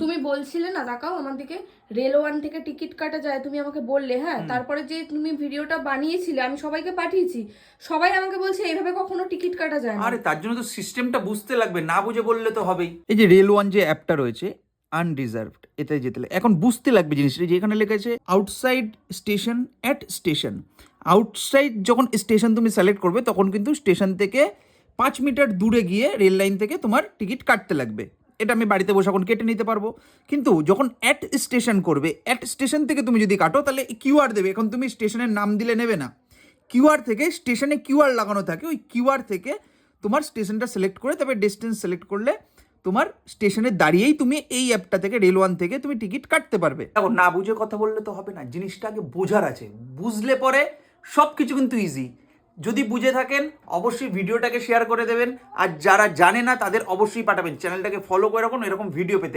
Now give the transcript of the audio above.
তুমি বলছিলে না, তাকাও আমার দিকে, রেল 1 থেকে টিকিট কাটা যায়, তুমি আমাকে বললে। হ্যাঁ, তারপরে যে তুমি ভিডিওটা বানিয়েছিলে আমি সবাইকে পাঠিয়েছি, সবাই আমাকে বলছে এইভাবে কখনো টিকিট কাটা যায় না। আরে তার জন্য তো সিস্টেমটা বুঝতে লাগবে, না বুঝে বললে তো হবেই। এই যে রেল ওয়ান যে অ্যাপটা রয়েছে আনরিজার্ভড, এতে যেতে এখন বুঝতে লাগবে জিনিসটা, যেখানে লেখা আছে outside station at station. Outside যখন স্টেশন তুমি সিলেক্ট করবে তখন কিন্তু স্টেশন থেকে 5 মিটার দূরে গিয়ে রেল লাইন থেকে তোমার টিকিট কাটতে লাগবে। এটা আমি বাড়িতে বসে এখন কেটে নিতে পারবো। কিন্তু যখন অ্যাট স্টেশন করবে, অ্যাট স্টেশন থেকে তুমি যদি কাটো তাহলে কিউআর দেবে। এখন তুমি স্টেশনের নাম দিলে নেবে না, কিউআর থেকে, স্টেশনে কিউআর লাগানো থাকে, ওই কিউআর থেকে তোমার স্টেশনটা সিলেক্ট করে তারপরে ডিস্টেন্স সিলেক্ট করলে তোমার স্টেশনে দাঁড়িয়েই তুমি এই অ্যাপটা থেকে, রেল ওয়ান থেকে তুমি টিকিট কাটতে পারবে। দেখো, না বুঝে কথা বললে তো হবে না, জিনিসটা আগে বোঝার আছে, বুঝলে পরে সব কিছু কিন্তু ইজি। যদি বুঝে থাকেন অবশ্যই ভিডিওটাকে শেয়ার করে দেবেন, আর যারা জানে না তাদের অবশ্যই পাঠাবেন। চ্যানেলটাকে ফলো করে রাখুন এরকম ভিডিও পেতে।